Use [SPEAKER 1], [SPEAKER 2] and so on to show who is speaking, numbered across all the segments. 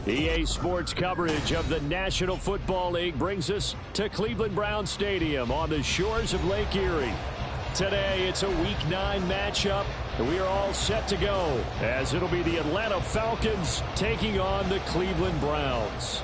[SPEAKER 1] EA Sports coverage of the National Football League brings us to Cleveland Brown Stadium on the shores of Lake Erie. Today, it's a Week 9 matchup, and we are all set to go, as it'll be the Atlanta Falcons taking on the Cleveland Browns.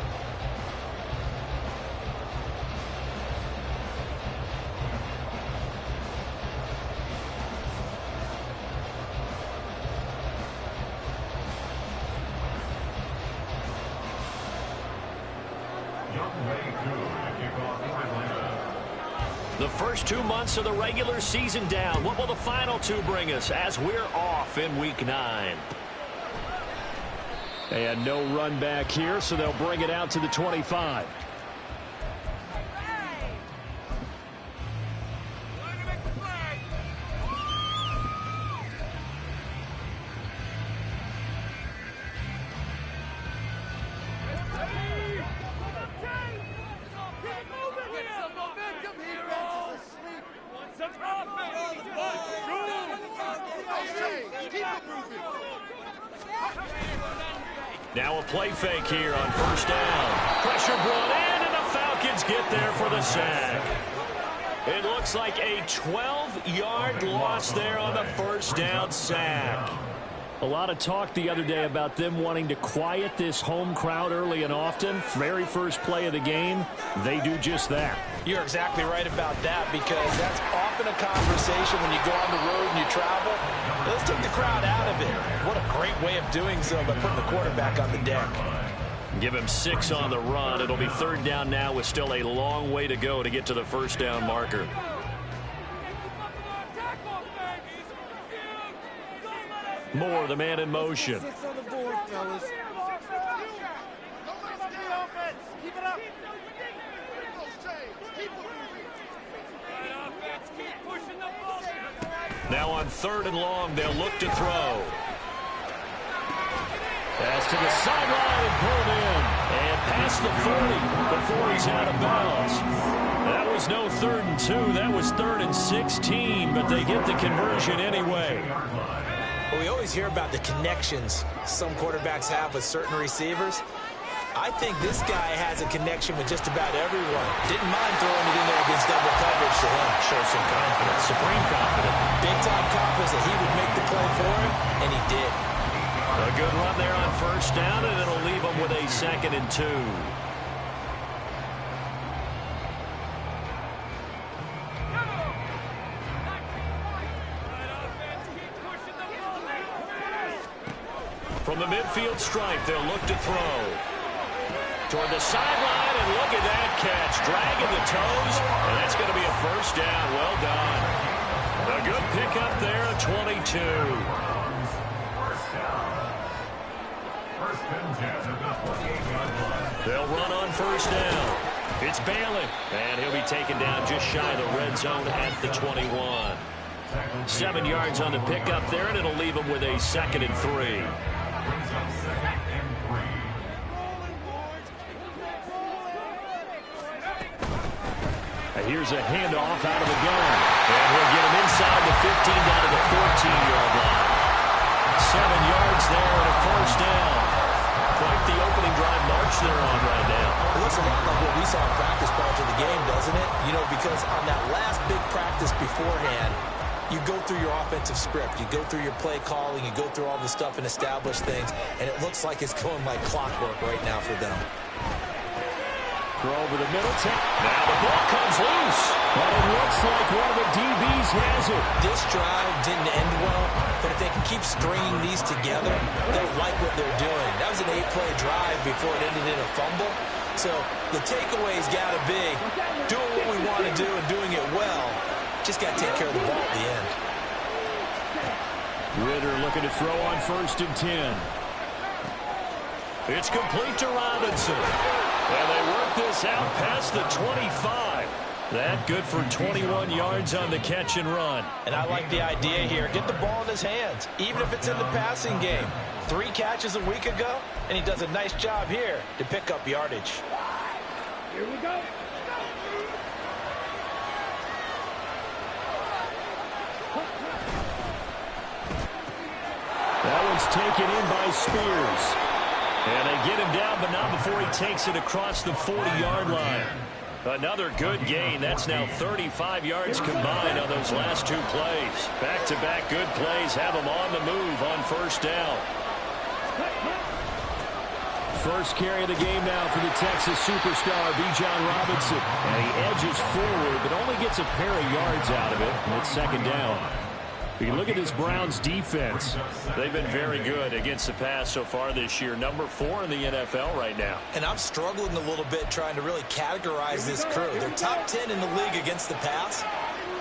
[SPEAKER 1] The first 2 months of the regular season down. What will the final two bring us as we're off in Week 9? And no run back here, so they'll bring it out to the 25. Now a play fake here on first down. Pressure brought in, and the Falcons get there for the sack. It looks like a 12-yard loss there on the first down sack. A lot of talk the other day about them wanting to quiet this home crowd early and often. Very first play of the game, they do just that.
[SPEAKER 2] You're exactly right about that, because that's often a conversation when you go on the road and you travel. Let's take the crowd out of it. What a great way of doing so by putting the quarterback on the deck.
[SPEAKER 1] Give him 6 on the run. It'll be third down now with still a long way to go to get to the first down marker. Moore, the man in motion. Now on third and long, they'll look to throw. Pass to the sideline and pulled in. And past the 40 before he's out of bounds. That was no 3rd and 2. That was 3rd and 16, but they get the conversion anyway.
[SPEAKER 2] Well, we always hear about the connections some quarterbacks have with certain receivers. I think this guy has a connection with just about everyone. Didn't mind throwing it in there against double coverage to him. Shows some confidence, supreme confidence. Big-time confidence that he would make the play for him, and he did.
[SPEAKER 1] A good run there on first down, and it'll leave him with a 2nd and 2. From the midfield stripe, they'll look to throw. Toward the sideline, and look at that catch. Dragging the toes, and that's going to be a first down. Well done. A good pickup there, 22. They'll run on first down. It's Bailey, and he'll be taken down just shy of the red zone at the 21. 7 yards on the pickup there, and it'll leave him with a 2nd and 3. Here's a handoff out of the gun. And he'll get him inside the 15 down to the 14-yard line. 7 yards there and a first down. Quite the opening drive march they're on right now.
[SPEAKER 2] It looks a lot like what we saw in practice prior to the game, doesn't it? You know, because on that last big practice beforehand, you go through your offensive script. You go through your play calling. You go through all the stuff and establish things. And it looks like it's going like clockwork right now for them.
[SPEAKER 1] Throw over the middle. Now the ball comes loose. But it looks like one of the DBs has it.
[SPEAKER 2] This drive didn't end well, but if they can keep stringing these together, they'll like what they're doing. That was an 8-play drive before it ended in a fumble. So the takeaway's got to be doing what we want to do and doing it well. Just got to take care of the ball at the end.
[SPEAKER 1] Ritter looking to throw on 1st and 10. It's complete to Robinson. And they work this out past the 25. That good for 21 yards on the catch and run.
[SPEAKER 2] And I like the idea here. Get the ball in his hands, even if it's in the passing game. 3 catches a week ago, and he does a nice job here to pick up yardage.
[SPEAKER 3] Here we go.
[SPEAKER 1] That one's taken in by Spears. And they get him down, but not before he takes it across the 40-yard line. Another good gain. That's now 35 yards combined on those last two plays. Back-to-back good plays have him on the move on first down.
[SPEAKER 4] First carry of the game now for the Texas superstar, Bijan Robinson. And he edges forward, but only gets a pair of yards out of it. And it's second down. You can look at this Browns defense.
[SPEAKER 1] They've been very good against the pass so far this year. Number 4 in the NFL right now.
[SPEAKER 2] And I'm struggling a little bit trying to really categorize this crew. They're top 10 in the league against the pass,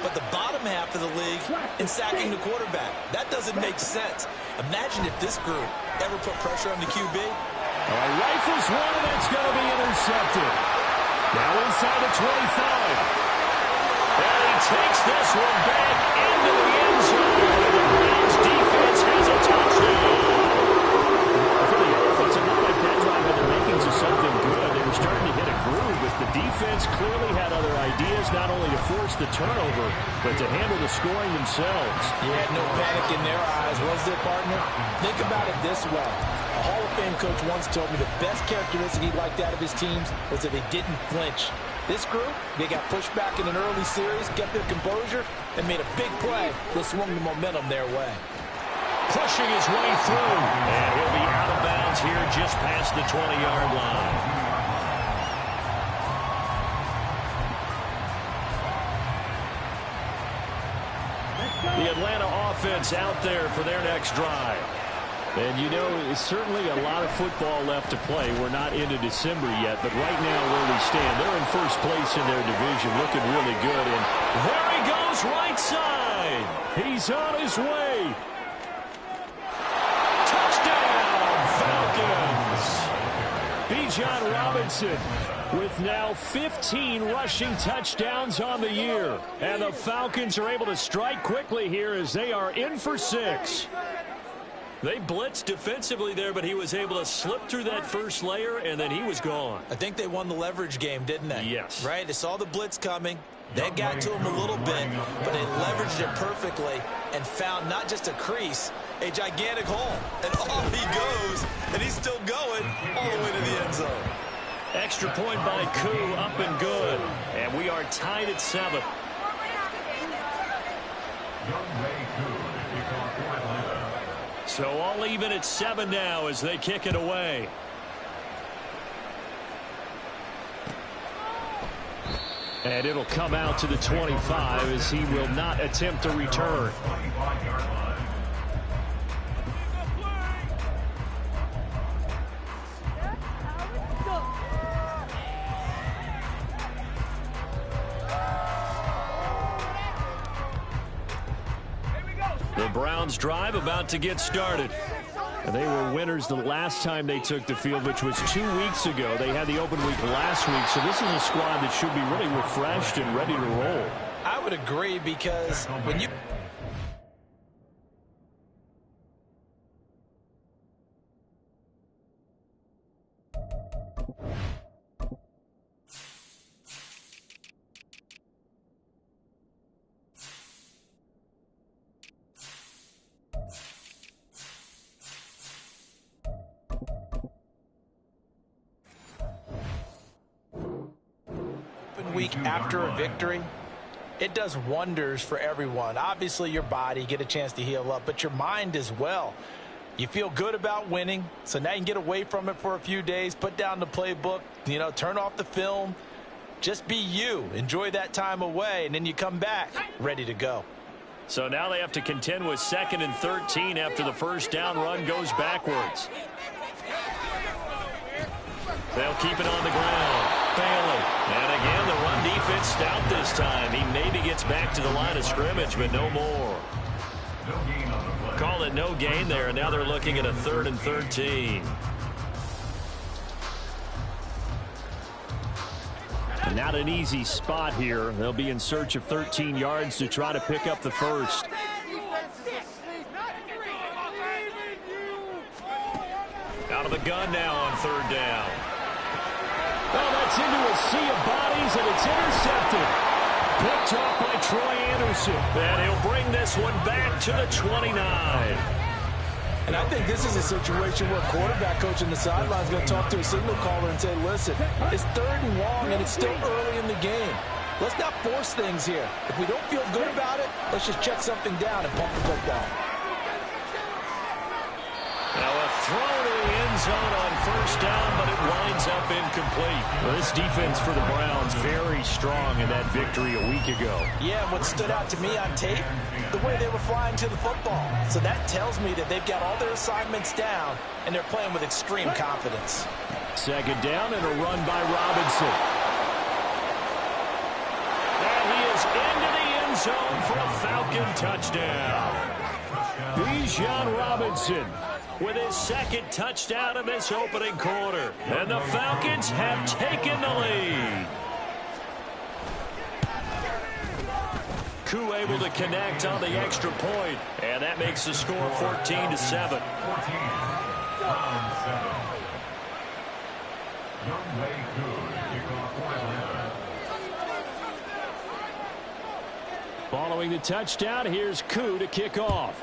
[SPEAKER 2] but the bottom half of the league in sacking the quarterback. That doesn't make sense. Imagine if this group ever put pressure on the QB.
[SPEAKER 4] All right, rifles one, and that's going to be intercepted. Now inside the 25.
[SPEAKER 1] And he takes this one back into the end zone. The Browns defense has a touchdown.
[SPEAKER 4] For the offense, it looked like that drive had the makings of something good. They were starting to hit a groove, but the defense clearly had other ideas, not only to force the turnover, but to handle the scoring themselves.
[SPEAKER 2] Yeah, no panic in their eyes, was there, partner? Think about it this way. A Hall of Fame coach once told me the best characteristic he liked out of his teams was that they didn't flinch. This group, they got pushed back in an early series, kept their composure, and made a big play that swung the momentum their way.
[SPEAKER 1] Pushing his way through, and he'll be out of bounds here just past the 20-yard line. The Atlanta offense out there for their next drive.
[SPEAKER 4] And, you know, it's certainly a lot of football left to play. We're not into December yet, but right now where we stand, they're in first place in their division, looking really good. And
[SPEAKER 1] there he goes, right side.
[SPEAKER 4] He's on his way.
[SPEAKER 1] Touchdown, Falcons.
[SPEAKER 4] Bijan Robinson with now 15 rushing touchdowns on the year.
[SPEAKER 1] And the Falcons are able to strike quickly here as they are in for 6. They blitzed defensively there, but he was able to slip through that first layer, and then he was gone.
[SPEAKER 2] I think they won the leverage game, didn't they?
[SPEAKER 1] Yes.
[SPEAKER 2] Right? They saw the blitz coming. They got to him a little bit, but they leveraged it perfectly and found not just a crease, a gigantic hole. And off he goes, and he's still going all the way to the end zone.
[SPEAKER 1] Extra point by Koo, up and good. And we are tied at 7. So all even at 7 now as they kick it away.
[SPEAKER 4] And it'll come out to the 25 as he will not attempt a return.
[SPEAKER 1] The Browns drive about to get started.
[SPEAKER 4] And they were winners the last time they took the field, which was 2 weeks ago. They had the open week last week, so this is a squad that should be really refreshed and ready to roll.
[SPEAKER 2] I would agree, because when you... week after a victory, it does wonders for everyone. Obviously, your body, get a chance to heal up, but your mind as well. You feel good about winning, so now you can get away from it for a few days, put down the playbook, you know, turn off the film, just be you. Enjoy that time away, and then you come back ready to go.
[SPEAKER 1] So now they have to contend with 2nd and 13 after the first down run goes backwards. They'll keep it on the ground. Bailey. And again, the run defense stout this time. He maybe gets back to the line of scrimmage, but no more. Call it no gain there, and now they're looking at a 3rd and 13.
[SPEAKER 4] Not an easy spot here. They'll be in search of 13 yards to try to pick up the first.
[SPEAKER 1] Out of the gun now on 3rd down.
[SPEAKER 4] Oh, that's into a sea of bodies, and it's intercepted. Picked off by Troy Anderson.
[SPEAKER 1] And he'll bring this one back to the 29.
[SPEAKER 2] And I think this is a situation where a quarterback coach in the sideline is going to talk to a signal caller and say, listen, it's 3rd and long, and it's still early in the game. Let's not force things here. If we don't feel good about it, let's just check something down and pump the football.
[SPEAKER 1] Now a throw to the end zone on 1st down, but it winds up incomplete.
[SPEAKER 4] Well, this defense for the Browns very strong in that victory a week ago.
[SPEAKER 2] Yeah, what stood out to me on tape, the way they were flying to the football. So that tells me that they've got all their assignments down, and they're playing with extreme confidence.
[SPEAKER 4] 2nd down and a run by Robinson.
[SPEAKER 1] And he is into the end zone for a Falcon touchdown.
[SPEAKER 4] Bijan Robinson
[SPEAKER 1] with his 2nd touchdown in this opening quarter. And the Falcons have taken the lead. Koo able to connect on the extra point, and that makes the score 14-7.
[SPEAKER 4] Following the touchdown, here's Koo to kick off.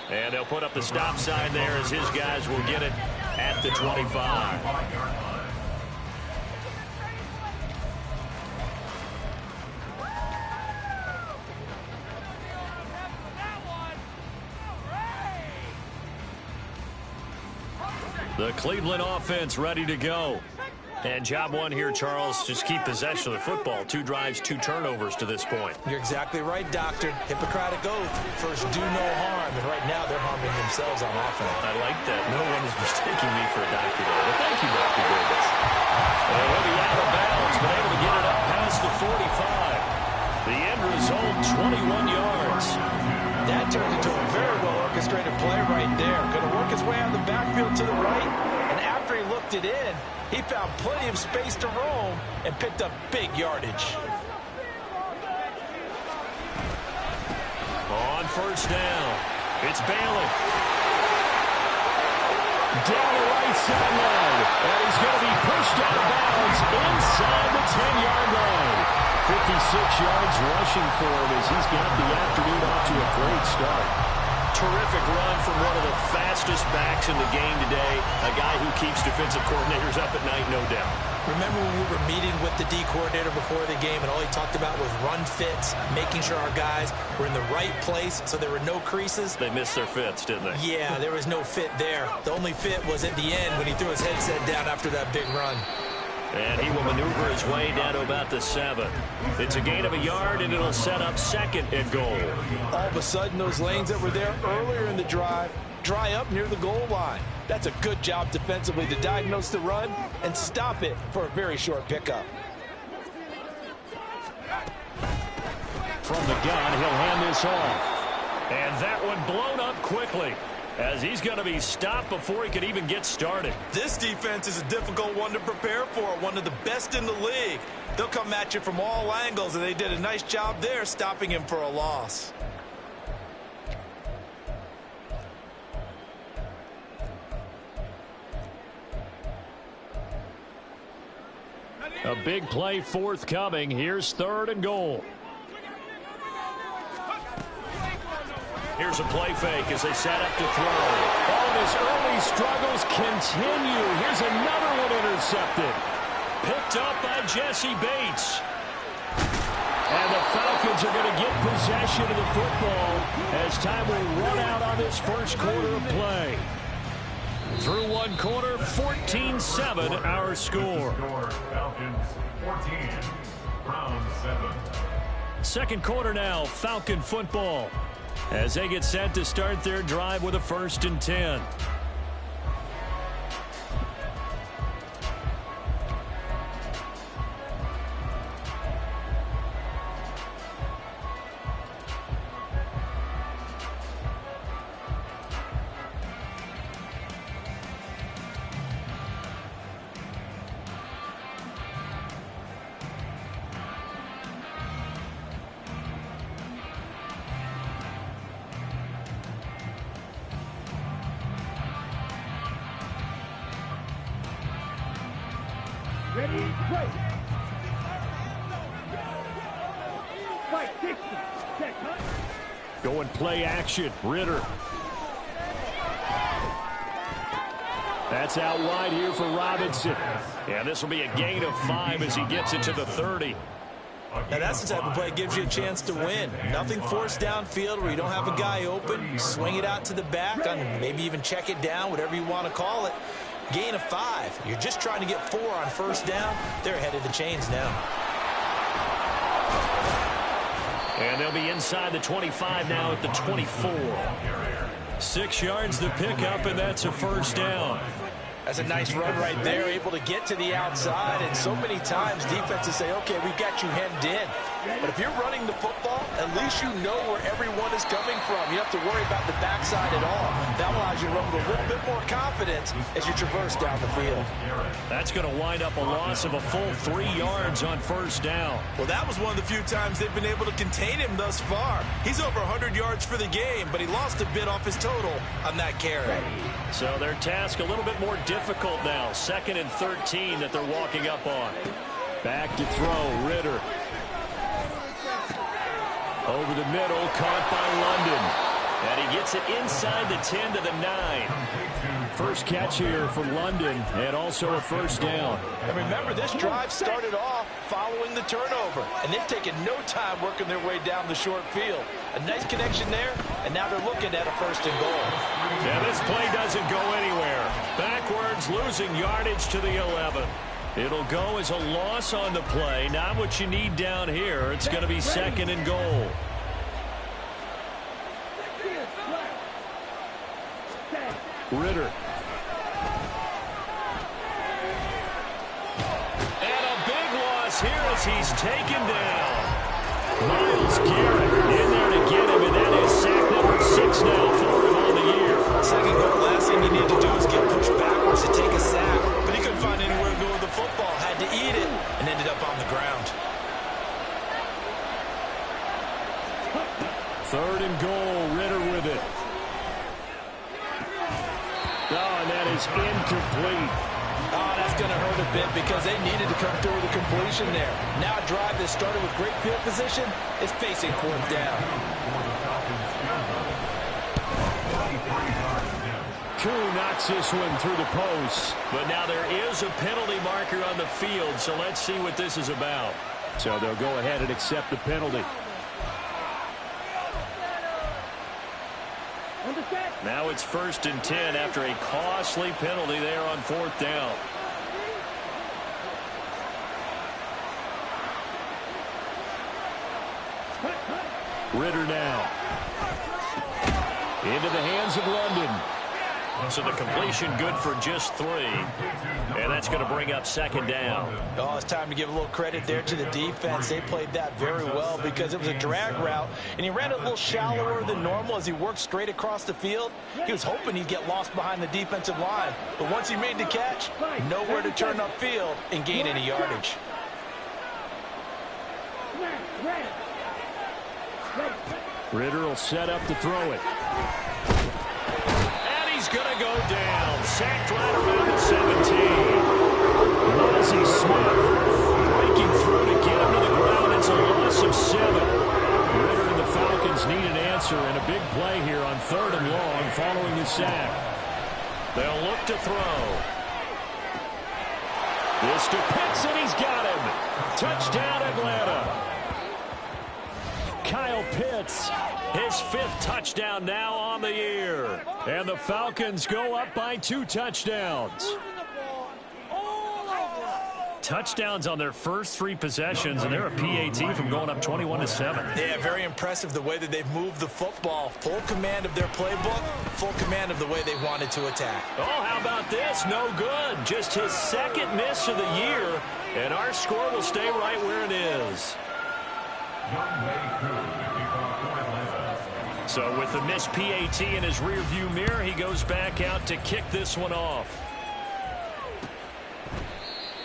[SPEAKER 1] And they'll put up the stop sign there as his guys will get it at the 25. The Cleveland offense ready to go. And job one here, Charles, just keep possession of the football. 2 drives, 2 turnovers to this point.
[SPEAKER 2] You're exactly right, Doctor. Hippocratic oath. First, do no harm. And right now, they're harming themselves on offense.
[SPEAKER 1] I like that. No one is mistaking me for a doctor there. But thank you, Dr. Davis. And he'll be out of bounds, but able to get it up past the 45. The end result, 21 yards.
[SPEAKER 2] That turned into a very well-orchestrated play right there. Going to work his way out of the backfield to the right. And after he looked it in, he found plenty of space to roam and picked up big yardage.
[SPEAKER 1] On 1st down, it's Bailey.
[SPEAKER 4] Down the right sideline. And he's going to be pushed out of bounds inside the 10-yard line. 56 yards rushing for him as he's got the afternoon off to a great start.
[SPEAKER 1] Terrific run from one of the fastest backs in the game today. A guy who keeps defensive coordinators up at night, no doubt.
[SPEAKER 2] Remember when we were meeting with the D coordinator before the game and all he talked about was run fits, making sure our guys were in the right place so there were no creases?
[SPEAKER 1] They missed their fits, didn't they?
[SPEAKER 2] Yeah, there was no fit there. The only fit was at the end when he threw his headset down after that big run.
[SPEAKER 1] And he will maneuver his way down to about the 7. It's a gain of a yard, and it'll set up 2nd and goal.
[SPEAKER 2] All of a sudden, those lanes that were there earlier in the drive dry up near the goal line. That's a good job defensively to diagnose the run and stop it for a very short pickup.
[SPEAKER 4] From the gun, he'll hand this off.
[SPEAKER 1] And that one blown up quickly, as he's going to be stopped before he could even get started.
[SPEAKER 2] This defense is a difficult one to prepare for, one of the best in the league. They'll come at you from all angles, and they did a nice job there stopping him for a loss.
[SPEAKER 4] A big play forthcoming. Here's 3rd and goal.
[SPEAKER 1] Here's a play fake as they set up to throw.
[SPEAKER 4] Oh, and his early struggles continue. Here's another one intercepted.
[SPEAKER 1] Picked up by Jesse Bates.
[SPEAKER 4] And the Falcons are going to get possession of the football as time will run out on this 1st quarter of play. Through 1 quarter, 14-7 our score.
[SPEAKER 3] Falcons 14, Browns 7.
[SPEAKER 1] 2nd quarter now, Falcon football, as they get set to start their drive with a 1st and 10.
[SPEAKER 3] Ready, play. Fight, 60, 10.
[SPEAKER 4] Going play action. Ritter. That's out wide here for Robinson.
[SPEAKER 1] Yeah, this will be a gain of 5 as he gets it to the 30.
[SPEAKER 2] Now that's the type of play that gives you a chance to win. Nothing forced downfield where you don't have a guy open. Swing it out to the back, maybe even check it down, whatever you want to call it. Gain of 5. You're just trying to get 4 on first down. They're ahead of the chains now.
[SPEAKER 1] And they'll be inside the 25 now at the 24. 6 yards the pickup, and that's a first down.
[SPEAKER 2] That's a nice run right there, able to get to the outside. And so many times defenses say, okay, we've got you hemmed in. But if you're running the football, at least you know where everyone is coming from. You don't have to worry about the backside at all. That allows you to run with a little bit more confidence as you traverse down the field.
[SPEAKER 1] That's going to wind up a loss of a full 3 yards on first down.
[SPEAKER 2] Well, that was one of the few times they've been able to contain him thus far. He's over 100 yards for the game, but he lost a bit off his total on that carry.
[SPEAKER 1] So their task a little bit more difficult now. 2nd and 13 that they're walking up on.
[SPEAKER 4] Back to throw. Ritter. Over the middle, caught by London.
[SPEAKER 1] And he gets it inside the 10 to the 9.
[SPEAKER 4] First catch here for London, and also a first down.
[SPEAKER 2] And remember, this drive started off following the turnover, and they've taken no time working their way down the short field. A nice connection there, and now they're looking at a 1st and goal.
[SPEAKER 1] Yeah, this play doesn't go anywhere. Backwards, losing yardage to the 11. It'll go as a loss on the play. Not what you need down here. It's going to be 2nd and goal.
[SPEAKER 4] Ritter.
[SPEAKER 1] And a big loss here as he's taken down. Myles Garrett in there to get him, and that is sack number 6 now for him on the year.
[SPEAKER 2] 2nd goal, last thing you need to do is get pushed backwards to take a sack. But he couldn't find anywhere to go with the football. Had to eat it and ended up on the ground.
[SPEAKER 4] 3rd and goal. Ritter with it. Oh, and that is incomplete.
[SPEAKER 2] Oh, that's going to hurt a bit because they needed to come through with a completion there. Now a drive that started with great field position is facing 4th down.
[SPEAKER 4] Koo knocks this one through the post.
[SPEAKER 1] But now there is a penalty marker on the field, so let's see what this is about.
[SPEAKER 4] So they'll go ahead and accept the penalty.
[SPEAKER 1] Now it's 1st and 10 after a costly penalty there on 4th down.
[SPEAKER 4] Ritter now. Into the hands of London.
[SPEAKER 1] So the completion good for just 3. And that's going to bring up 2nd down.
[SPEAKER 2] Oh, it's time to give a little credit there to the defense. They played that very well because it was a drag route, and he ran it a little shallower than normal as he worked straight across the field. He was hoping he'd get lost behind the defensive line. But once he made the catch, nowhere to turn upfield and gain any yardage.
[SPEAKER 4] Ritter will set up to throw it.
[SPEAKER 1] He's going to go down. Sacked right around the 17.
[SPEAKER 4] Lizzie Smith
[SPEAKER 1] breaking through to get him to the ground. It's a loss of 7.
[SPEAKER 4] Ritter and the Falcons need an answer, and a big play here on 3rd and long following the sack.
[SPEAKER 1] They'll look to throw. This to Pitts, and he's got him. Touchdown, Atlanta.
[SPEAKER 4] Kyle Pitts.
[SPEAKER 1] His 5th touchdown now on the year.
[SPEAKER 4] And the Falcons go up by 2 touchdowns.
[SPEAKER 1] Touchdowns on their first 3 possessions, and they're a PAT from going up 21-7.
[SPEAKER 2] Yeah, very impressive the way that they've moved the football. Full command of their playbook, full command of the way they wanted to attack.
[SPEAKER 1] Oh, how about this? No good. Just his 2nd miss of the year, and our score will stay right where it is. So with the missed PAT in his rearview mirror, he goes back out to kick this one off.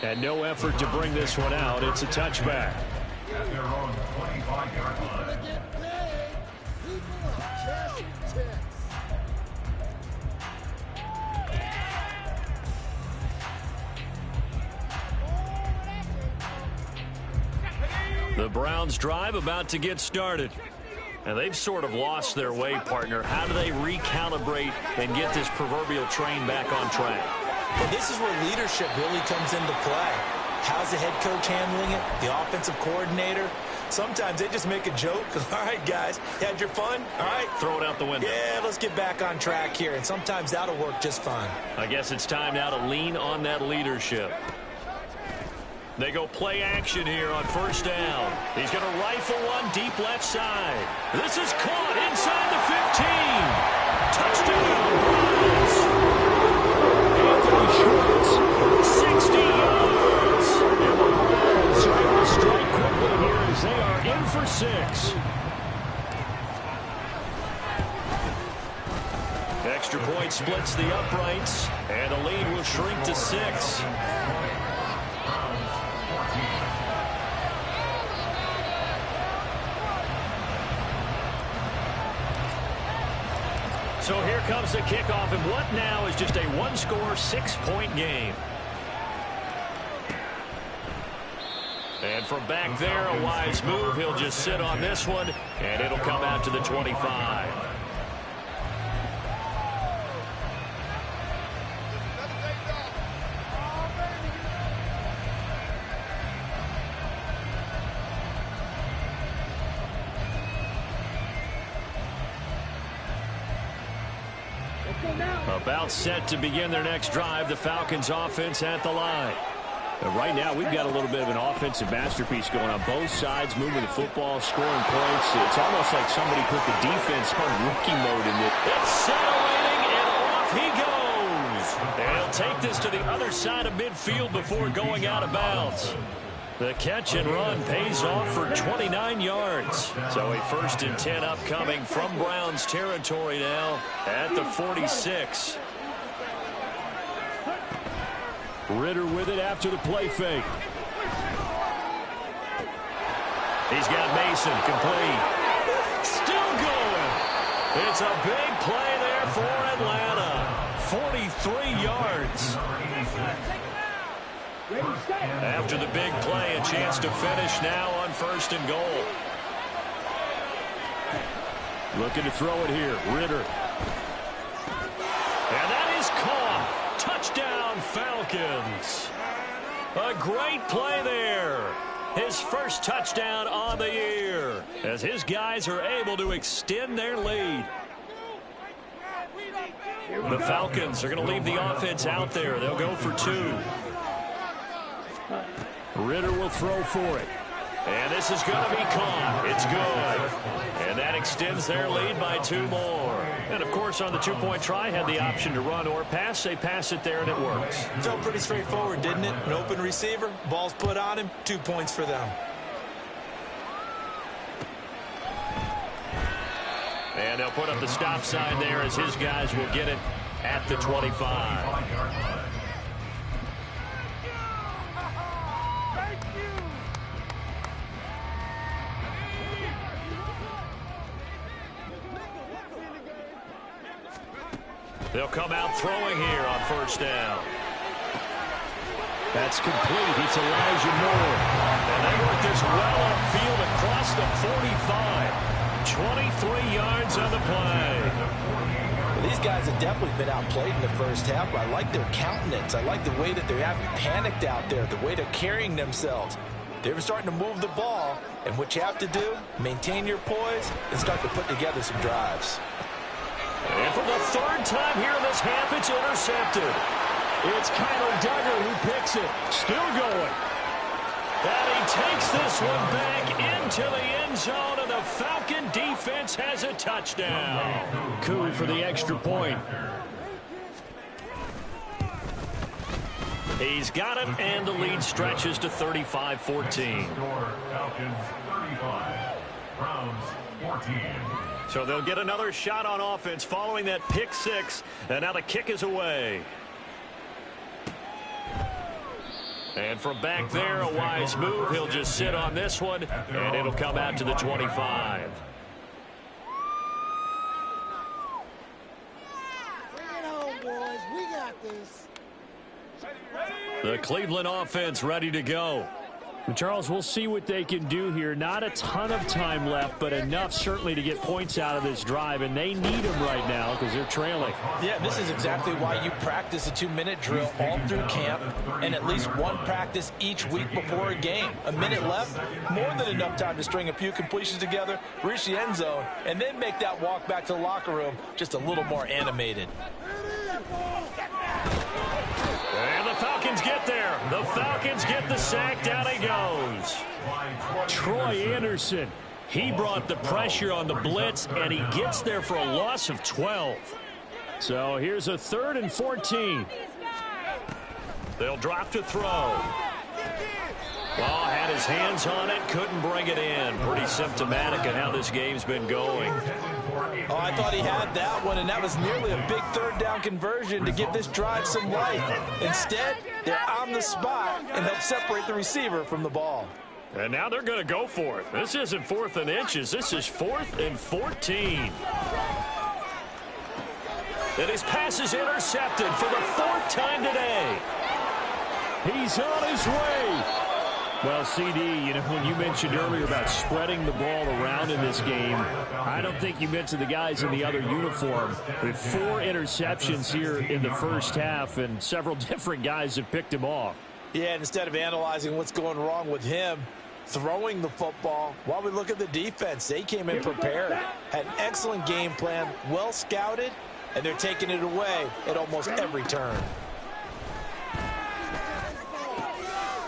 [SPEAKER 4] And no effort to bring this one out. It's a touchback.
[SPEAKER 3] At their own 25-yard line.
[SPEAKER 1] The Browns drive about to get started. And they've sort of lost their way, partner. How do they recalibrate and get this proverbial train back on track?
[SPEAKER 2] Well, this is where leadership really comes into play. How's the head coach handling it? The offensive coordinator? Sometimes they just make a joke. All right, guys, had your fun? All right.
[SPEAKER 1] Throw it out the window.
[SPEAKER 2] Yeah, let's get back on track here. And sometimes that'll work just fine.
[SPEAKER 1] I guess it's time now to lean on that leadership. They go play action here on first down. He's going to rifle one deep left side. This is caught inside the 15. Touchdown, Browns. Anthony Schwartz, 60 yards. And the Browns are able to strike quickly here as they are in for 6. Extra point splits the uprights, and the lead will shrink to 6. So here comes the kickoff, and what now is just a one-score, 6-point game. And from back there, a wise move. He'll just sit on this one, and it'll come out to the 25. About set to begin their next drive. The Falcons offense at the line.
[SPEAKER 4] Right now, we've got a little bit of an offensive masterpiece going on. Both sides moving the football, scoring points. It's almost like somebody put the defense on rookie mode in it.
[SPEAKER 1] It's accelerating, and off he goes. And he'll take this to the other side of midfield before going out of bounds. The catch and run pays off for 29 yards. So a 1st and 10 upcoming from Browns territory now at the 46.
[SPEAKER 4] Ritter with it after the play fake.
[SPEAKER 1] He's got Mason complete. Still going. It's a big play there for Atlanta. 43 yards. After the big play, a chance to finish now on 1st and goal.
[SPEAKER 4] Looking to throw it here. Ritter.
[SPEAKER 1] And that is caught. Touchdown, Falcons. A great play there. His first touchdown on the year as his guys are able to extend their lead. The Falcons are going to leave the offense out there. They'll go for 2.
[SPEAKER 4] Ritter will throw for it.
[SPEAKER 1] And this is going to be caught. It's good. And that extends their lead by 2 more. And, of course, on the 2-point try, had the option to run or pass. They pass it there, and it works.
[SPEAKER 2] Felt pretty straightforward, didn't it? An open receiver, ball's put on him, 2 points for them.
[SPEAKER 1] And they'll put up the stop sign there as his guys will get it at the 25. They'll come out throwing here on 1st down.
[SPEAKER 4] That's complete. It's Elijah Moore.
[SPEAKER 1] And they work this well upfield across the 45. 23 yards on the play.
[SPEAKER 2] Well, these guys have definitely been outplayed in the first half, but I like their countenance. I like the way that they haven't panicked out there, the way they're carrying themselves. They're starting to move the ball, and what you have to do, maintain your poise and start to put together some drives.
[SPEAKER 1] And for the 3rd time here in this half, it's intercepted. It's Kyler Duggar who picks it. Still going. And he takes this one back into the end zone, and the Falcon defense has a touchdown.
[SPEAKER 4] Coup for the extra point.
[SPEAKER 1] He's got it, and the lead stretches to 35-14.
[SPEAKER 3] Falcons 35, Browns 14.
[SPEAKER 1] So they'll get another shot on offense following that pick 6, and now the kick is away. And from back there, a wise move. He'll just sit on this one, and it'll come out to the 25.
[SPEAKER 5] Bring it home, boys. We got this.
[SPEAKER 1] The Cleveland offense ready to go.
[SPEAKER 4] Charles, we'll see what they can do here. Not a ton of time left, but enough certainly to get points out of this drive, and they need them right now because they're trailing.
[SPEAKER 2] Yeah, this is exactly why you practice a 2-minute drill all through camp and at least one practice each week before a game. A minute left, more than enough time to string a few completions together, reach the end zone, and then make that walk back to the locker room just a little more animated.
[SPEAKER 1] And the Falcons get there. The Falcons get the sack. Down he goes.
[SPEAKER 4] Troy Anderson. He brought the pressure on the blitz, and he gets there for a loss of 12. So here's a 3rd and 14.
[SPEAKER 1] They'll drop to throw. Ball had his hands on it, couldn't bring it in. Pretty symptomatic of how this game's been going.
[SPEAKER 2] Oh, I thought he had that one, and that was nearly a big 3rd down conversion to give this drive some life. Instead, they're on the spot and help separate the receiver from the ball.
[SPEAKER 1] And now they're going to go for it. This isn't 4th and inches. This is 4th and 14. And his pass is intercepted for the 4th time today.
[SPEAKER 4] He's on his way. Well, CD, you know, when you mentioned earlier about spreading the ball around in this game, I don't think you mentioned the guys in the other uniform. With 4 interceptions here in the first half, and several different guys have picked him off.
[SPEAKER 2] Yeah, and instead of analyzing what's going wrong with him, throwing the football, while we look at the defense, they came in prepared, had an excellent game plan, well scouted, and they're taking it away at almost every turn.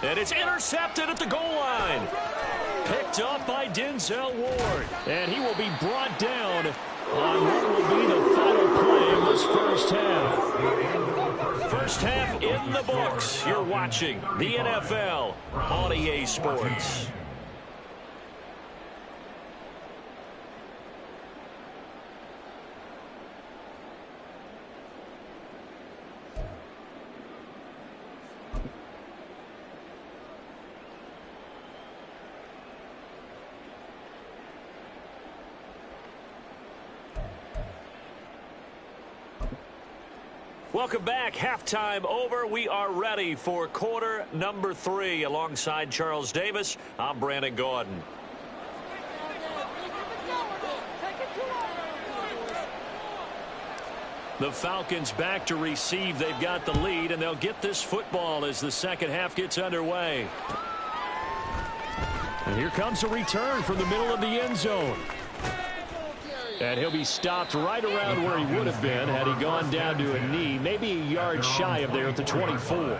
[SPEAKER 1] And it's intercepted at the goal line. Picked up by Denzel Ward.
[SPEAKER 4] And he will be brought down on what will be the final play of this first half.
[SPEAKER 1] First half in the books. You're watching the NFL on EA Sports. Welcome back. Halftime over. We are ready for quarter number 3. Alongside Charles Davis, I'm Brandon Gordon. The Falcons back to receive. They've got the lead, and they'll get this football as the second half gets underway.
[SPEAKER 4] And here comes a return from the middle of the end zone. And he'll be stopped right around where he would have been had he gone down to a knee, maybe a yard shy of there at the 24.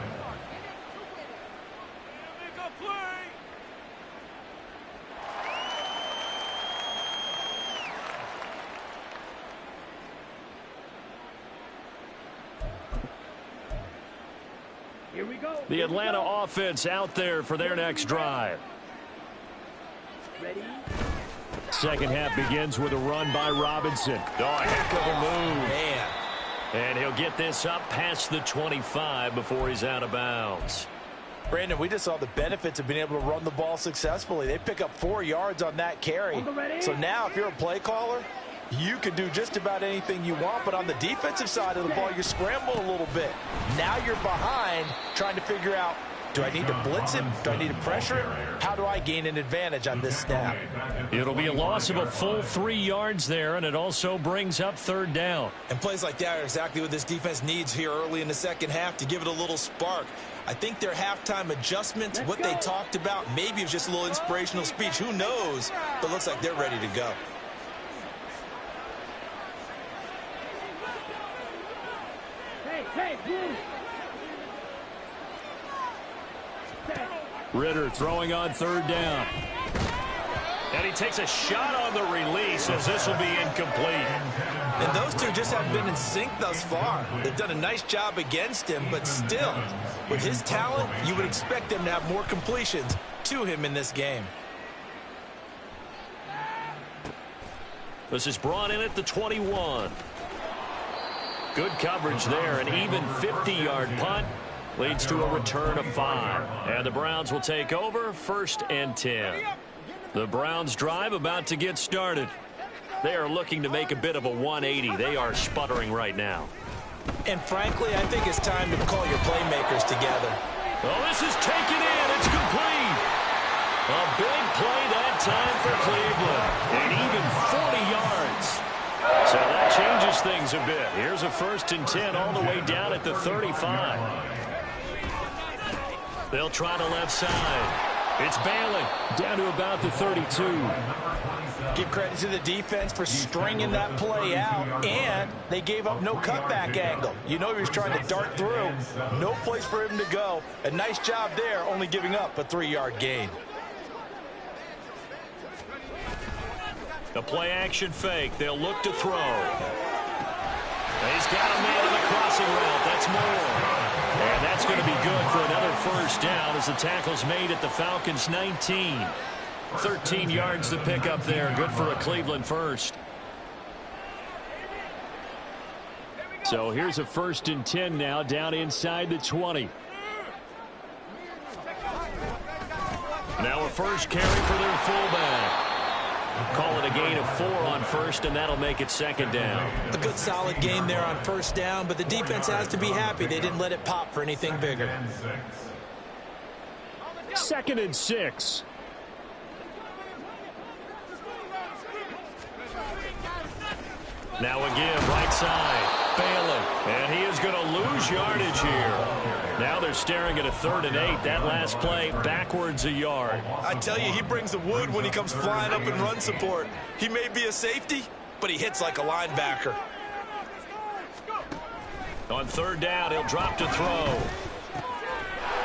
[SPEAKER 5] Here we go.
[SPEAKER 1] The Atlanta offense out there for their next drive.
[SPEAKER 5] Ready?
[SPEAKER 4] Second half begins with a run by Robinson.
[SPEAKER 1] Oh, a heck of a move.
[SPEAKER 2] Man.
[SPEAKER 1] And he'll get this up past the 25 before he's out of bounds.
[SPEAKER 2] Brandon, we just saw the benefits of being able to run the ball successfully. They pick up 4 yards on that carry. So now if you're a play caller, you can do just about anything you want. But on the defensive side of the ball, you're scrambling a little bit. Now you're behind trying to figure out, do I need to blitz him? Do I need to pressure him? How do I gain an advantage on this snap?
[SPEAKER 1] It'll be a loss of a full 3 yards there, and it also brings up 3rd down.
[SPEAKER 2] And plays like that are exactly what this defense needs here early in the second half to give it a little spark. I think their halftime adjustments, what they talked about, maybe it was just a little inspirational speech. Who knows? But looks like they're ready to go.
[SPEAKER 5] Hey, move.
[SPEAKER 4] Ritter throwing on 3rd down.
[SPEAKER 1] And he takes a shot on the release as this will be incomplete.
[SPEAKER 2] And those two just haven't been in sync thus far. They've done a nice job against him, but still, with his talent, you would expect them to have more completions to him in this game.
[SPEAKER 1] This is brought in at the 21. Good coverage there, an even 50-yard punt. Leads to a return of 5. And the Browns will take over 1st and 10. The Browns drive about to get started. They are looking to make a bit of a 180. They are sputtering right now.
[SPEAKER 2] And frankly, I think it's time to call your playmakers together.
[SPEAKER 1] Well, this is taken in. It's complete. A big play that time for Cleveland. And even 40 yards. So that changes things a bit. Here's a 1st and 10 all the way down at the 35. They'll try the left side. It's Bailey down to about the 32.
[SPEAKER 2] Give credit to the defense for stringing that play out, and they gave up no cutback angle. You know he was trying to dart through. No place for him to go. A nice job there, only giving up a 3-yard gain.
[SPEAKER 1] The play-action fake. They'll look to throw. He's got a man on the crossing route. That's more. And that's going to be good for another 1st down as the tackle's made at the Falcons' 19. 13 yards to pick up there. Good for a Cleveland 1st. So here's a 1st and 10 now down inside the 20. Now a first carry for their fullback. Call it a gain of 4 on 1st, and that'll make it 2nd down.
[SPEAKER 2] A good solid gain there on 1st down, but the defense has to be happy they didn't let it pop for anything bigger.
[SPEAKER 4] 2nd and 6.
[SPEAKER 1] Now again, right side, Bailey, and he is going to lose yardage here. Now they're staring at a 3rd and 8. That last play, backwards a yard.
[SPEAKER 2] I tell you, he brings the wood when he comes flying up in run support. He may be a safety, but he hits like a linebacker.
[SPEAKER 1] On 3rd down, he'll drop to throw.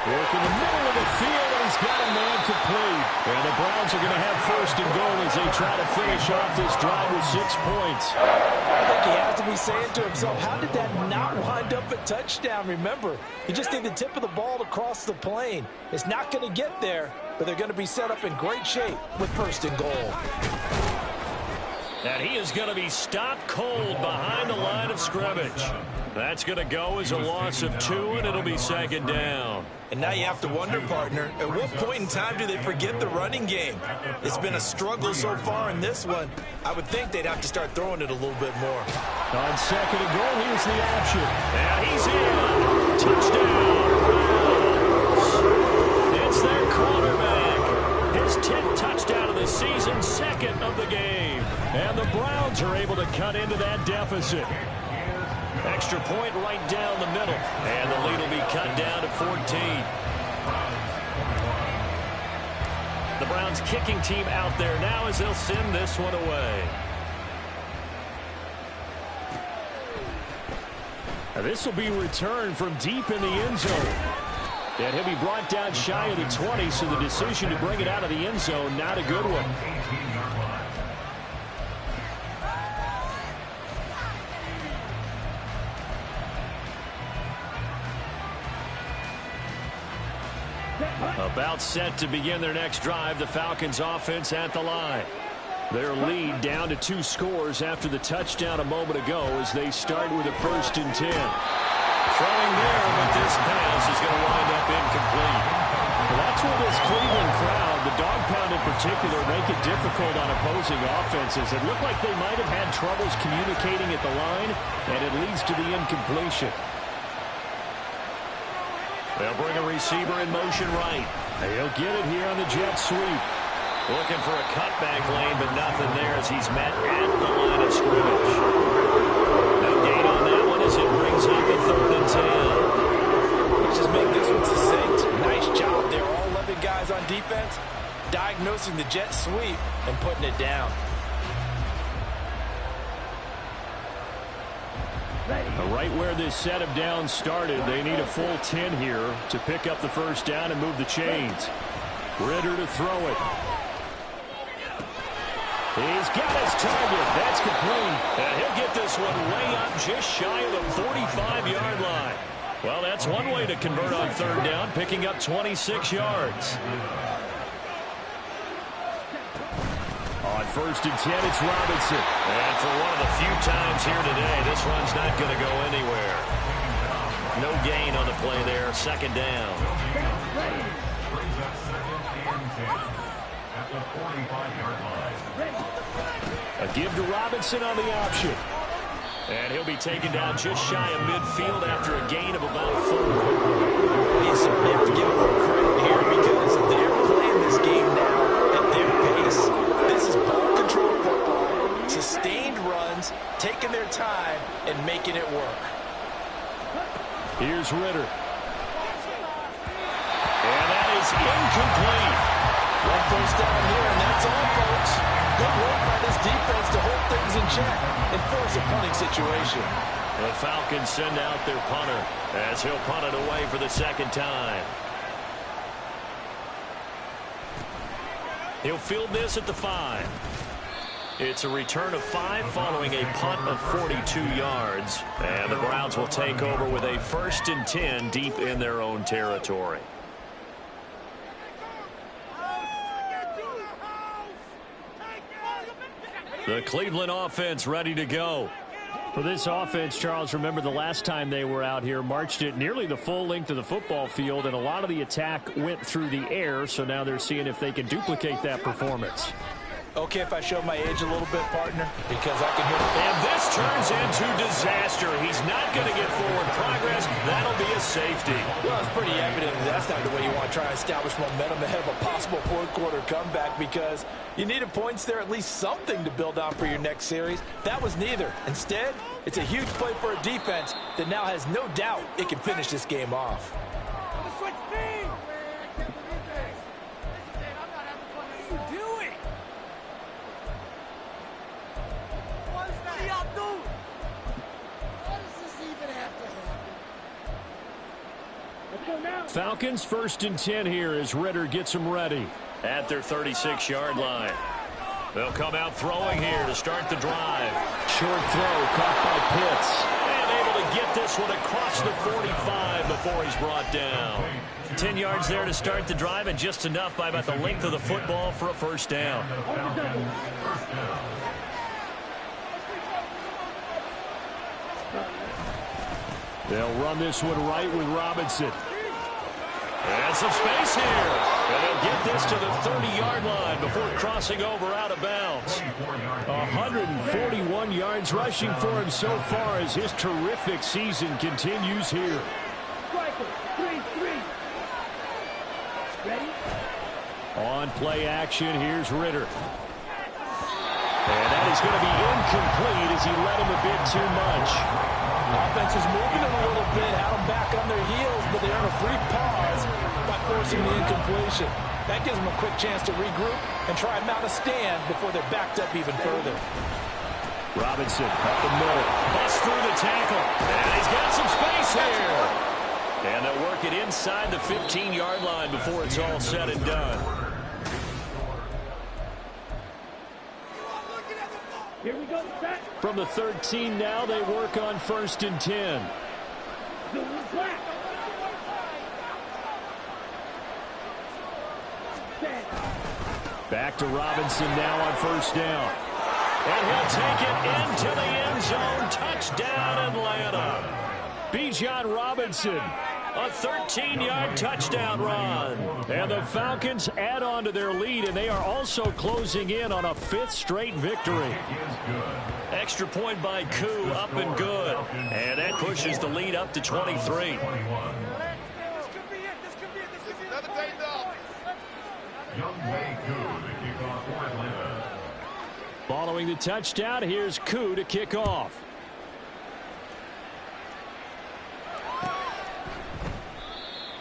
[SPEAKER 4] Work in the middle of the field, and he's got a man complete. And the Browns are going to have 1st and goal as they try to finish off this drive with 6 points.
[SPEAKER 2] I think he has to be saying to himself, how did that not wind up a touchdown? Remember, he just need the tip of the ball to cross the plane. It's not going to get there, but they're going to be set up in great shape with 1st and goal.
[SPEAKER 1] And he is going to be stopped cold behind the line of scrimmage. That's going to go as a loss of 2, and it'll be 2nd down.
[SPEAKER 2] And now you have to wonder, partner, at what point in time do they forget the running game? It's been a struggle so far in this one. I would think they'd have to start throwing it a little bit more.
[SPEAKER 4] On 2nd and goal, here's the option.
[SPEAKER 1] And he's in. Touchdown, Browns. It's their quarterback. His 10th touchdown of the season, 2nd of the game. And the Browns are able to cut into that deficit. Extra point right down the middle. And the lead will be cut down to 14. The Browns kicking team out there now as they'll send this one away.
[SPEAKER 4] Now this will be returned from deep in the end zone. And he'll be brought down shy of the 20, so the decision to bring it out of the end zone, not a good one. About set to begin their next drive, the Falcons offense at the line. Their lead down to 2 scores after the touchdown a moment ago as they start with a 1st and 10.
[SPEAKER 1] Throwing there, but this pass is going to wind up incomplete.
[SPEAKER 4] Well, that's where this Cleveland crowd, the dog pound in particular, make it difficult on opposing offenses. It looked like they might have had troubles communicating at the line, and it leads to the incompletion.
[SPEAKER 1] They'll bring a receiver in motion right.
[SPEAKER 4] He'll get it here on the jet sweep.
[SPEAKER 1] Looking for a cutback lane, but nothing there as he's met at the line of scrimmage. No gain on that one as it brings up a 3rd and 10.
[SPEAKER 2] Let's just make this one succinct. Nice job there, all 11 guys on defense, diagnosing the jet sweep and putting it down.
[SPEAKER 4] Right where this set of downs started, they need a full 10 here to pick up the 1st down and move the chains. Ritter to throw it. He's got his target. That's complete.
[SPEAKER 1] And he'll get this one way up just shy of the 45-yard line. Well, that's one way to convert on 3rd down, picking up 26 yards.
[SPEAKER 4] On 1st and 10, it's Robinson.
[SPEAKER 1] And for one of the few times here today, this run's not going to go anywhere. No gain on the play there. 2nd down.
[SPEAKER 3] Brings up 2nd and 10 at the 45-yard line.
[SPEAKER 4] A give to Robinson on the option.
[SPEAKER 1] And he'll be taken down just shy of midfield after a gain of about 4.
[SPEAKER 2] You certainly have to give him a little credit here because they're playing this this game now at their pace. This is ball control football, sustained runs, taking their time, and making it work.
[SPEAKER 4] Here's Ritter. And that is incomplete.
[SPEAKER 2] One first down here, and that's all, folks. Good work by this defense to hold things in check and force a punting situation.
[SPEAKER 1] The Falcons send out their punter as he'll punt it away for the second time. He'll field this at the 5. It's a return of 5 following a punt of 42 yards. And the Browns will take over with a 1st and 10 deep in their own territory. The Cleveland offense ready to go.
[SPEAKER 4] For this offense, Charles, remember the last time they were out here, marched it nearly the full length of the football field, and a lot of the attack went through the air, so now they're seeing if they can duplicate that performance.
[SPEAKER 2] Okay, if I show my age a little bit, partner, because I can hear the...
[SPEAKER 1] And this turns into disaster. He's not going to get forward progress. That'll be a safety.
[SPEAKER 2] Well, it's pretty evident that's not the way you want to try and establish momentum ahead of a possible fourth-quarter comeback, because you needed points there, at least something to build on for your next series. That was neither. Instead, it's a huge play for a defense that now has no doubt it can finish this game off.
[SPEAKER 4] Falcons 1st and 10 here as Ritter gets them ready.
[SPEAKER 1] At their 36-yard line. They'll come out throwing here to start the drive.
[SPEAKER 4] Short throw caught by Pitts.
[SPEAKER 1] And able to get this one across the 45 before he's brought down. 10 yards there to start the drive, and just enough by about the length of the football for a 1st down.
[SPEAKER 4] They'll run this one right with Robinson.
[SPEAKER 1] And some space here. And they'll get this to the 30-yard line before crossing over out of bounds.
[SPEAKER 4] 141 yards rushing for him so far as his terrific season continues here. On play action, here's Ritter. And that is going to be incomplete as he led him a bit too much.
[SPEAKER 2] Offense is moving them a little bit, had them back on their heels, but they earn a brief pause by forcing the incompletion. That gives them a quick chance to regroup and try and mount a stand before they're backed up even further.
[SPEAKER 4] Robinson up the middle.
[SPEAKER 1] Bust through the tackle. And he's got some space here. And they'll work it inside the 15-yard line before it's all said and done.
[SPEAKER 5] Here we go, set.
[SPEAKER 4] From the 13 now, they work on 1st and 10. Back to Robinson now on 1st down.
[SPEAKER 1] And he'll take it into the end zone. Touchdown, Atlanta.
[SPEAKER 4] Bijan Robinson.
[SPEAKER 1] A 13-yard touchdown run.
[SPEAKER 4] And the Falcons add on to their lead, and they are also closing in on a 5th straight victory.
[SPEAKER 1] Extra point by Koo, up and good. And that pushes the lead up to 23.
[SPEAKER 4] Following the touchdown, here's Koo to kick off.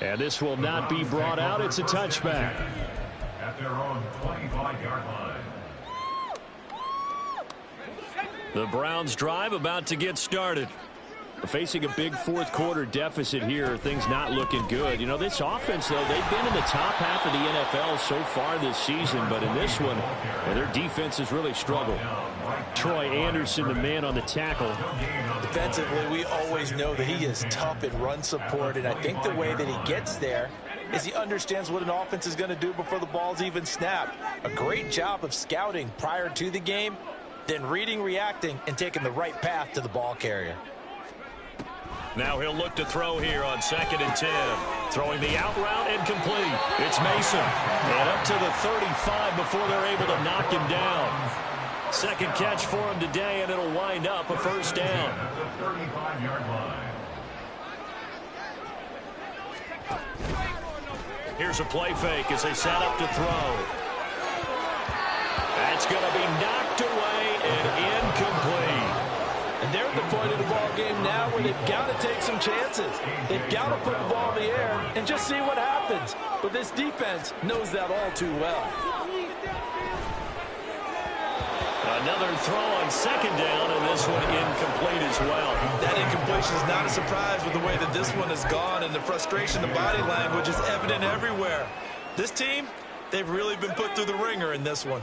[SPEAKER 4] And this will not be brought out. It's a touchback.
[SPEAKER 3] At their own 25-yard line.
[SPEAKER 1] The Browns drive about to get started.
[SPEAKER 4] Facing a big fourth-quarter deficit here, things not looking good. You know, this offense, though, they've been in the top half of the NFL so far this season, but in this one, their defense has really struggled. Troy Anderson, the man on the tackle.
[SPEAKER 2] Defensively, we always know that he is tough in run support, and I think the way that he gets there is he understands what an offense is going to do before the ball's even snapped. A great job of scouting prior to the game, then reading, reacting, and taking the right path to the ball carrier.
[SPEAKER 1] Now he'll look to throw here on 2nd and 10. Throwing the out route and complete. It's Mason. And up to the 35 before they're able to knock him down. Second catch for him today, and it'll wind up a 1st down.
[SPEAKER 3] The 35-yard line.
[SPEAKER 1] Here's a play fake as they set up to throw. That's going to be knocked away and incomplete.
[SPEAKER 2] And they're at the point of the ball game now where they've got to take some chances. They've got to put the ball in the air and just see what happens. But this defense knows that all too well.
[SPEAKER 1] Another throw on second down, and this one incomplete as well.
[SPEAKER 2] That incompletion is not a surprise with the way that this one has gone, and the frustration, the body language is evident everywhere. This team, they've really been put through the ringer in this one.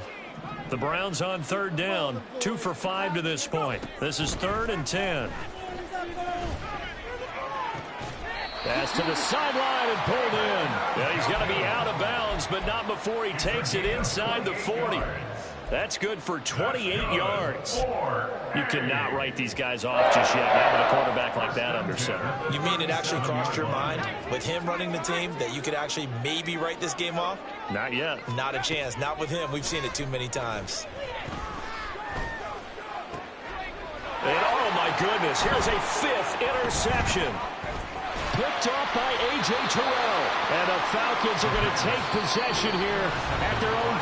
[SPEAKER 1] The Browns on third down, 2 for 5 to this point. This is 3rd and 10. Pass to the sideline and pulled in. Yeah, he's got to be out of bounds, but not before he takes it inside the 40. That's good for 28 yards. You cannot write these guys off just yet, having a quarterback like that under center.
[SPEAKER 2] You mean it actually crossed your mind with him running the team that you could actually maybe write this game off?
[SPEAKER 1] Not yet.
[SPEAKER 2] Not a chance. Not with him. We've seen it too many times.
[SPEAKER 1] And oh my goodness, here's a 5th interception. Picked off by A.J. Terrell. And the Falcons are going to take possession here at their own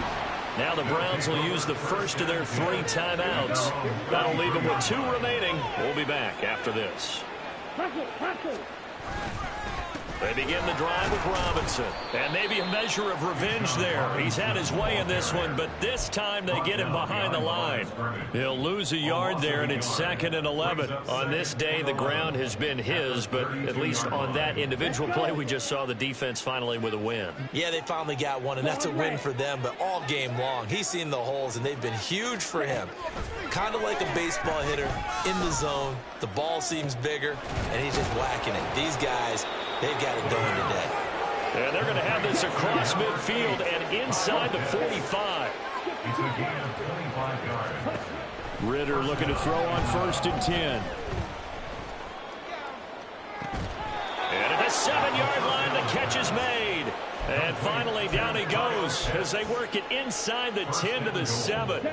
[SPEAKER 1] 33. Now the Browns will use the first of their 3 timeouts. That'll leave them with 2 remaining. We'll be back after this. They begin the drive with Robinson. And maybe a measure of revenge there. He's had his way in this one, but this time they get him behind the line. He'll lose a yard there, and it's 2nd and 11. On this day, the ground has been his, but at least on that individual play, we just saw the defense finally with a win.
[SPEAKER 2] Yeah, they finally got one, and that's a win for them, but all game long, he's seen the holes, and they've been huge for him. Kind of like a baseball hitter in the zone. The ball seems bigger, and he's just whacking it. These guys, they've got it going today.
[SPEAKER 1] And they're going to have this across midfield and inside the 45. Ritter looking to throw on 1st and 10. And at the 7-yard line, the catch is made. And finally, down he goes as they work it inside the 10 to the 7.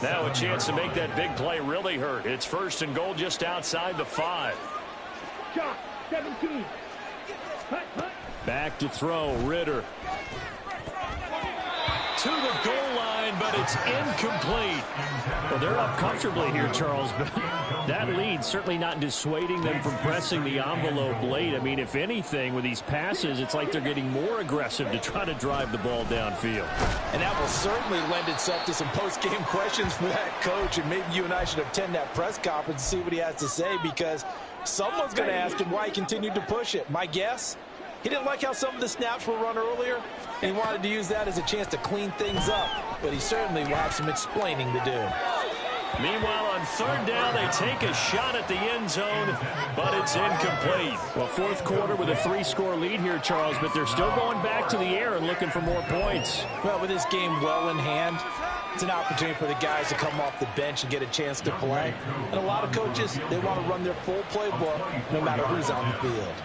[SPEAKER 1] Now a chance to make that big play really hurt. It's 1st and goal just outside the 5.
[SPEAKER 5] Shot, 17.
[SPEAKER 1] Back to throw, Ritter. To the goal line, but it's incomplete.
[SPEAKER 4] Well, they're up comfortably here, Charles, but that lead certainly not dissuading them from pressing the envelope late. I mean, if anything, with these passes, it's like they're getting more aggressive to try to drive the ball downfield.
[SPEAKER 2] And that will certainly lend itself to some post-game questions for that coach, and maybe you and I should attend that press conference and see what he has to say, because someone's going to ask him why he continued to push it. My guess? He didn't like how some of the snaps were run earlier, and he wanted to use that as a chance to clean things up. But he certainly will have some explaining to do.
[SPEAKER 1] Meanwhile, on 3rd down, they take a shot at the end zone, but it's incomplete.
[SPEAKER 4] Well, 4th quarter with a 3-score lead here, Charles, but they're still going back to the air and looking for more points.
[SPEAKER 2] Well, with this game well in hand, it's an opportunity for the guys to come off the bench and get a chance to play. And a lot of coaches, they want to run their full playbook no matter who's on the field.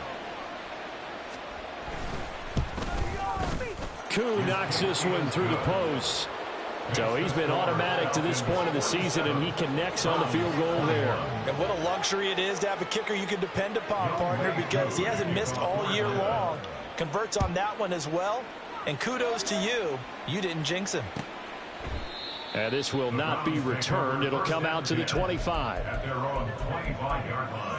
[SPEAKER 4] Koo knocks this one through the post.
[SPEAKER 1] So he's been automatic to this point of the season, and he connects on the field goal there.
[SPEAKER 2] And what a luxury it is to have a kicker you can depend upon, partner, because he hasn't missed all year long. Converts on that one as well. And kudos to you. You didn't jinx him.
[SPEAKER 4] And this will not be returned. It'll come out to the 25.
[SPEAKER 3] At their own 25-yard line.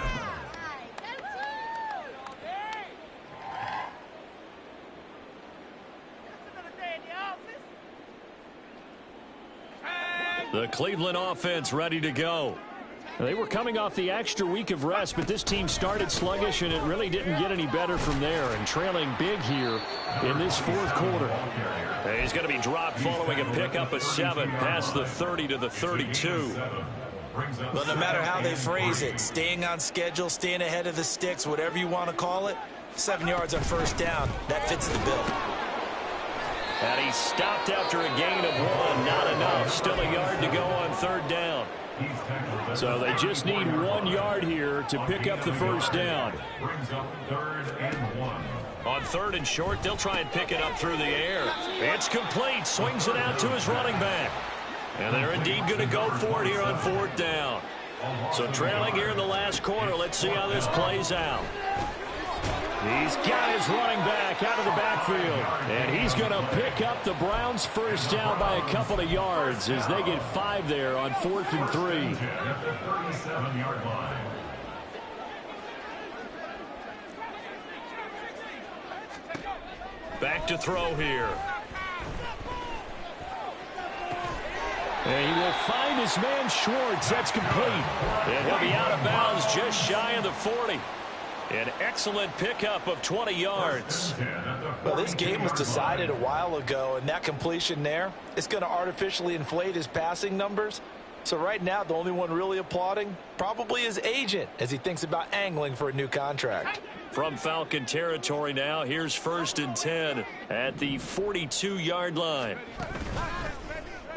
[SPEAKER 1] The Cleveland offense ready to go.
[SPEAKER 4] They were coming off the extra week of rest, but this team started sluggish, and it really didn't get any better from there. And trailing big here in this 4th quarter.
[SPEAKER 1] And he's going to be dropped following a pickup of 7 past the 30 to the 32.
[SPEAKER 2] Well, no matter how they phrase it, staying on schedule, staying ahead of the sticks, whatever you want to call it, 7 yards on 1st down, that fits the bill.
[SPEAKER 1] And he stopped after a gain of 1. Not enough. Still a yard to go on 3rd down.
[SPEAKER 4] So they just need 1 yard here to pick up the 1st down.
[SPEAKER 3] Brings up 3rd and 1.
[SPEAKER 1] On 3rd and short, they'll try and pick it up through the air. It's complete. Swings it out to his running back. And they're indeed going to go for it here on 4th down. So trailing here in the last quarter. Let's see how this plays out.
[SPEAKER 4] He's got his running back out of the backfield. And he's going to pick up the Browns' first down by a couple of yards as they get 5 there on 4th and 3.
[SPEAKER 3] At the 37-yard line.
[SPEAKER 1] Back to throw here.
[SPEAKER 4] And he will find his man Schwartz. That's complete.
[SPEAKER 1] And he'll be out of bounds just shy of the 40. An excellent pickup of 20 yards.
[SPEAKER 2] Well, this game was decided a while ago, and that completion there is going to artificially inflate his passing numbers. So right now, the only one really applauding probably his agent as he thinks about angling for a new contract.
[SPEAKER 1] From Falcon territory now, here's 1st and 10 at the 42-yard line.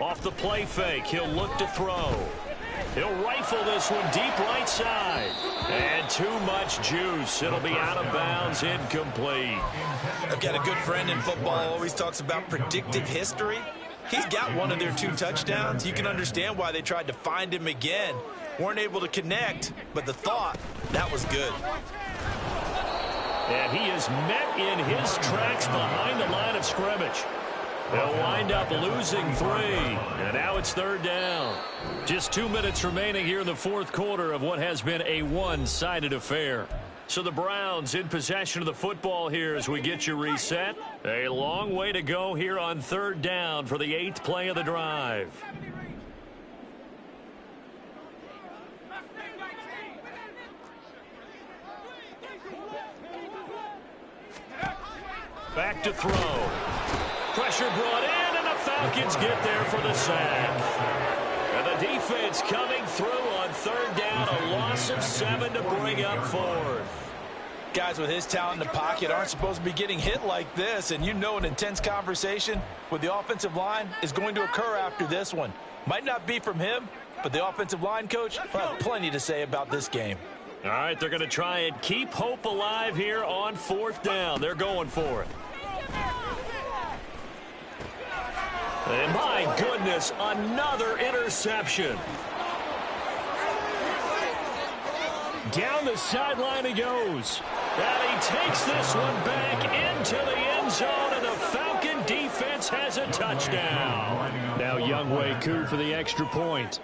[SPEAKER 1] Off the play fake, he'll look to throw. He'll rifle this one deep right side. And too much juice. It'll be out of bounds, incomplete.
[SPEAKER 2] I've got a good friend in football who always talks about predictive history. He's got one of their 2 touchdowns. You can understand why they tried to find him again. Weren't able to connect, but the thought, that was good.
[SPEAKER 1] And he is met in his tracks behind the line of scrimmage. They'll wind up losing 3. And now it's 3rd down. Just 2 minutes remaining here in the 4th quarter of what has been a one-sided affair. So the Browns in possession of the football here as we get you reset. A long way to go here on 3rd down for the 8th play of the drive. Back to throw. Pressure brought in, and the Falcons get there for the sack. And the defense coming through on 3rd down, a loss of 7 to bring up 4th.
[SPEAKER 2] Guys with his talent in the pocket aren't supposed to be getting hit like this, and you know an intense conversation with the offensive line is going to occur after this one. Might not be from him, but the offensive line coach will have plenty to say about this game.
[SPEAKER 1] All right, they're going to try and keep hope alive here on 4th down. They're going for it. And my goodness, another interception.
[SPEAKER 4] Down the sideline he goes.
[SPEAKER 1] And he takes this one back into the end zone, and the Falcon defense has a touchdown.
[SPEAKER 4] Now Younghoe Koo for the extra point.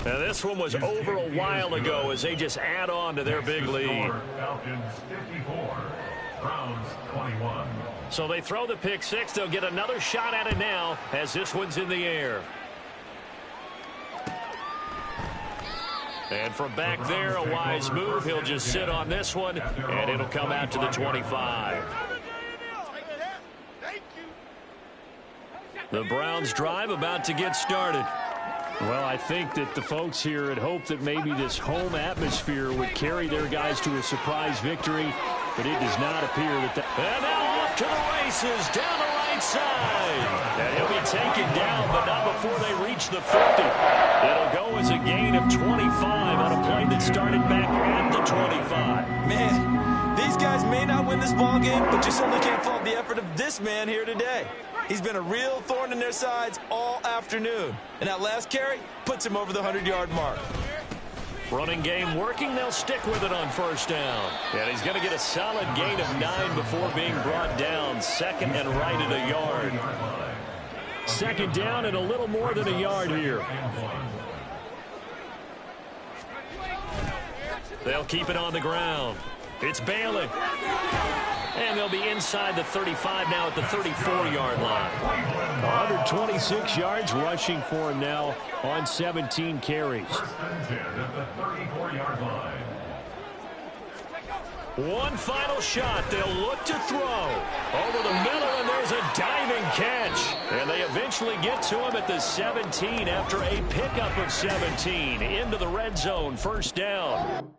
[SPEAKER 1] Now this one was over a while ago as they just add on to their big lead.
[SPEAKER 3] Falcons 54, Browns 21.
[SPEAKER 1] So they throw the pick 6. They'll get another shot at it now as this one's in the air. And from back there, a wise move. He'll just sit on this one, and it'll come out to the 25. The Browns drive about to get started.
[SPEAKER 4] Well, I think that the folks here had hoped that maybe this home atmosphere would carry their guys to a surprise victory, but it does not appear that
[SPEAKER 1] And now off to the races, down the right side. And he'll be taken down, but not before they reach the 50. It'll go as a gain of 25 on a play that started back at the 25.
[SPEAKER 2] Man, these guys may not win this ball game, but you certainly can't fault the effort of this man here today. He's been a real thorn in their sides all afternoon. And that last carry puts him over the 100-yard mark.
[SPEAKER 1] Running game working. They'll stick with it on 1st down. And he's going to get a solid gain of 9 before being brought down. 2nd and right at a yard.
[SPEAKER 4] 2nd down and a little more than a yard here.
[SPEAKER 1] They'll keep it on the ground. It's Bailey. And they'll be inside the 35 now at the 34-yard line.
[SPEAKER 4] 126 yards rushing for him now on 17 carries.
[SPEAKER 3] 1st and 10 at the 34-yard line.
[SPEAKER 1] One final shot. They'll look to throw. Over the middle, and there's a diving catch. And they eventually get to him at the 17 after a pickup of 17. Into the red zone, 1st down.